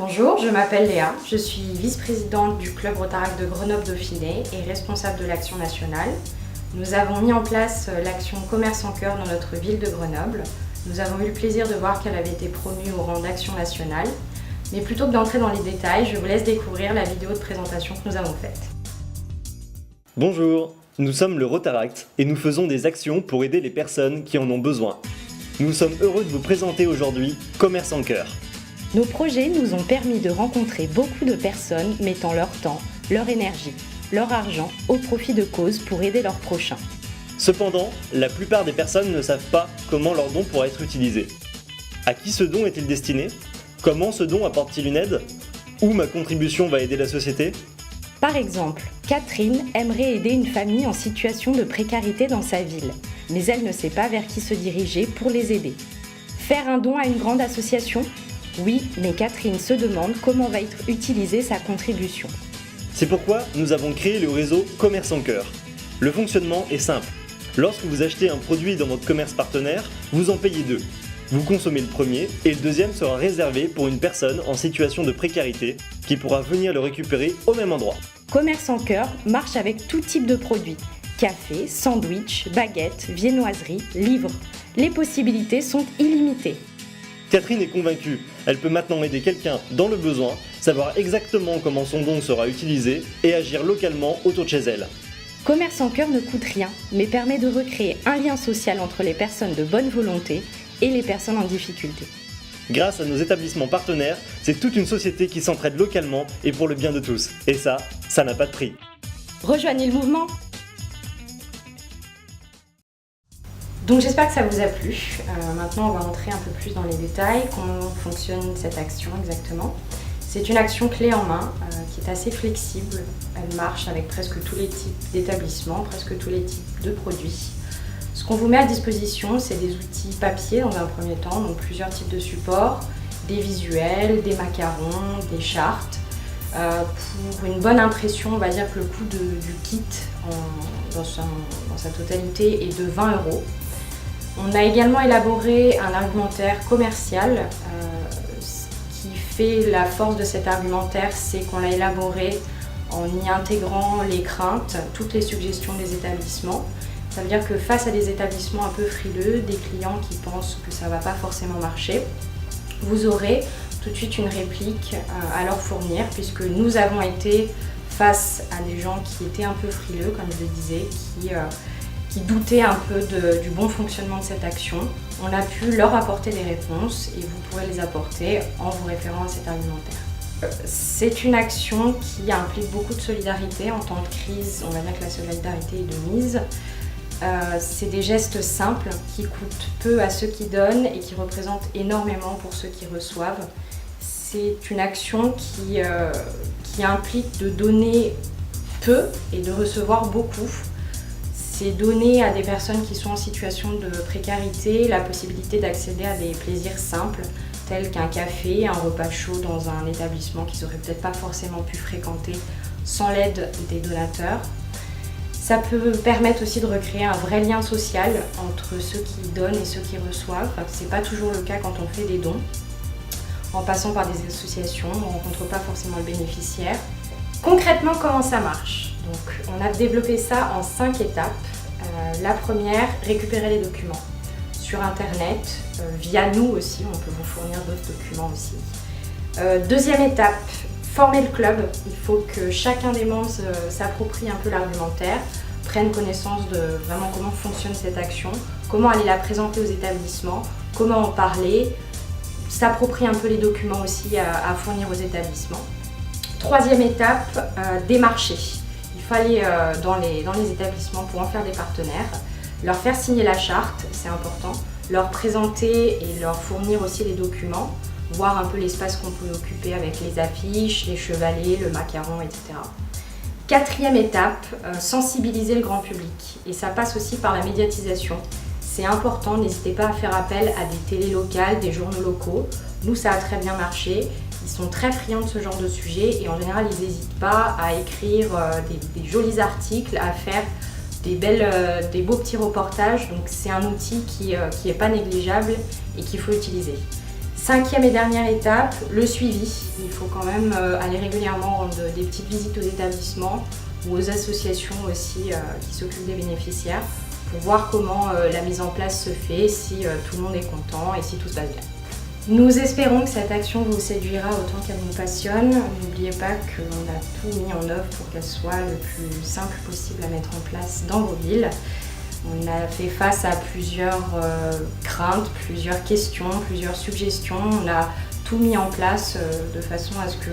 Bonjour, je m'appelle Léa, je suis vice-présidente du Club Rotaract de Grenoble-Dauphiné et responsable de l'action nationale. Nous avons mis en place l'action Commerce en cœur dans notre ville de Grenoble. Nous avons eu le plaisir de voir qu'elle avait été promue au rang d'action nationale. Mais plutôt que d'entrer dans les détails, je vous laisse découvrir la vidéo de présentation que nous avons faite. Bonjour, nous sommes le Rotaract et nous faisons des actions pour aider les personnes qui en ont besoin. Nous sommes heureux de vous présenter aujourd'hui Commerce en cœur. Nos projets nous ont permis de rencontrer beaucoup de personnes mettant leur temps, leur énergie, leur argent au profit de causes pour aider leurs prochains. Cependant, la plupart des personnes ne savent pas comment leur don pourra être utilisé. À qui ce don est-il destiné? Comment ce don apporte-t-il une aide? Où ma contribution va aider la société? Par exemple, Catherine aimerait aider une famille en situation de précarité dans sa ville, mais elle ne sait pas vers qui se diriger pour les aider. Faire un don à une grande association? Oui, mais Catherine se demande comment va être utilisée sa contribution. C'est pourquoi nous avons créé le réseau Commerce en cœur. Le fonctionnement est simple. Lorsque vous achetez un produit dans votre commerce partenaire, vous en payez deux. Vous consommez le premier et le deuxième sera réservé pour une personne en situation de précarité qui pourra venir le récupérer au même endroit. Commerce en cœur marche avec tout type de produits. Café, sandwich, baguettes, viennoiseries, livres. Les possibilités sont illimitées. Catherine est convaincue, elle peut maintenant aider quelqu'un dans le besoin, savoir exactement comment son don sera utilisé et agir localement autour de chez elle. Commerce en cœur ne coûte rien, mais permet de recréer un lien social entre les personnes de bonne volonté et les personnes en difficulté. Grâce à nos établissements partenaires, c'est toute une société qui s'entraide localement et pour le bien de tous. Et ça n'a pas de prix. Rejoignez le mouvement! Donc j'espère que ça vous a plu. Maintenant on va entrer un peu plus dans les détails, comment fonctionne cette action exactement. C'est une action clé en main qui est assez flexible. Elle marche avec presque tous les types d'établissements, presque tous les types de produits. Ce qu'on vous met à disposition, c'est des outils papier dans un premier temps, donc plusieurs types de supports, des visuels, des macarons, des chartes. Pour une bonne impression, on va dire que le coût du kit dans sa totalité est de 20 €. On a également élaboré un argumentaire commercial. Ce qui fait la force de cet argumentaire, c'est qu'on l'a élaboré en y intégrant les craintes, toutes les suggestions des établissements. Ça veut dire que face à des établissements un peu frileux, des clients qui pensent que ça ne va pas forcément marcher, vous aurez tout de suite une réplique à leur fournir, puisque nous avons été face à des gens qui étaient un peu frileux, comme je le disais, qui doutaient un peu du bon fonctionnement de cette action. On a pu leur apporter des réponses et vous pourrez les apporter en vous référant à cet argumentaire. C'est une action qui implique beaucoup de solidarité. En temps de crise, on va dire que la solidarité est de mise. C'est des gestes simples qui coûtent peu à ceux qui donnent et qui représentent énormément pour ceux qui reçoivent. C'est une action qui implique de donner peu et de recevoir beaucoup. C'est donner à des personnes qui sont en situation de précarité la possibilité d'accéder à des plaisirs simples tels qu'un café, un repas chaud dans un établissement qu'ils n'auraient peut-être pas forcément pu fréquenter sans l'aide des donateurs. Ça peut permettre aussi de recréer un vrai lien social entre ceux qui donnent et ceux qui reçoivent. Ce n'est pas toujours le cas quand on fait des dons. En passant par des associations, on ne rencontre pas forcément le bénéficiaire. Concrètement, comment ça marche? Donc, on a développé ça en 5 étapes. La première, récupérer les documents sur Internet, via nous aussi, on peut vous fournir d'autres documents aussi. Deuxième étape, former le club. Il faut que chacun des membres s'approprie un peu l'argumentaire, prenne connaissance de vraiment comment fonctionne cette action, comment aller la présenter aux établissements, comment en parler, s'approprie un peu les documents aussi à fournir aux établissements. Troisième étape, démarcher. Il faut aller dans les établissements pour en faire des partenaires, leur faire signer la charte, c'est important, leur présenter et leur fournir aussi les documents, voir un peu l'espace qu'on peut occuper avec les affiches, les chevalets, le macaron, etc. Quatrième étape, sensibiliser le grand public. Et ça passe aussi par la médiatisation. C'est important, n'hésitez pas à faire appel à des télés locales, des journaux locaux. Nous, ça a très bien marché. Ils sont très friands de ce genre de sujet et en général, ils n'hésitent pas à écrire des jolis articles, à faire des beaux petits reportages. Donc c'est un outil qui est pas négligeable et qu'il faut utiliser. 5e et dernière étape, le suivi. Il faut quand même aller régulièrement rendre des petites visites aux établissements ou aux associations aussi qui s'occupent des bénéficiaires pour voir comment la mise en place se fait, si tout le monde est content et si tout se passe bien. Nous espérons que cette action vous séduira autant qu'elle nous passionne. N'oubliez pas qu'on a tout mis en œuvre pour qu'elle soit le plus simple possible à mettre en place dans vos villes. On a fait face à plusieurs craintes, plusieurs questions, plusieurs suggestions. On a tout mis en place de façon à ce que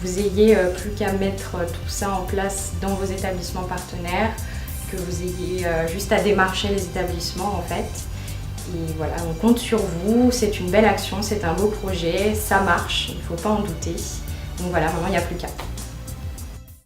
vous ayez plus qu'à mettre tout ça en place dans vos établissements partenaires, que vous ayez juste à démarcher les établissements en fait. Et voilà, on compte sur vous, c'est une belle action, c'est un beau projet, ça marche, il ne faut pas en douter. Donc voilà, maintenant il n'y a plus qu'à.